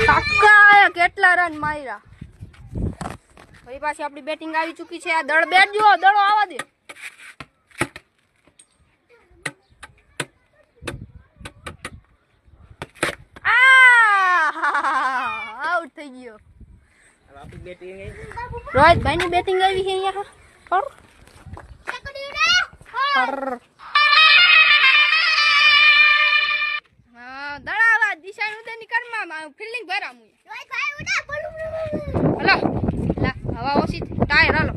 કાકા કેટલા રન માર્યા ફરી પાછી આપણી બેટિંગ આવી ચૂકી છે આ દળ બેટ જો દડો આવવા દે આઉટ થઈ ગયો આપણી બેટિંગ રોહિત ભાઈ ની બેટિંગ આવી છે અહીંયા દડાવા દિશા નું તેની કરમાં ફિલ્ડિંગ ભરા મુય રોહિત ભાઈ ઉડા બોલ હલો હવા ઓછી ટાયર હાલો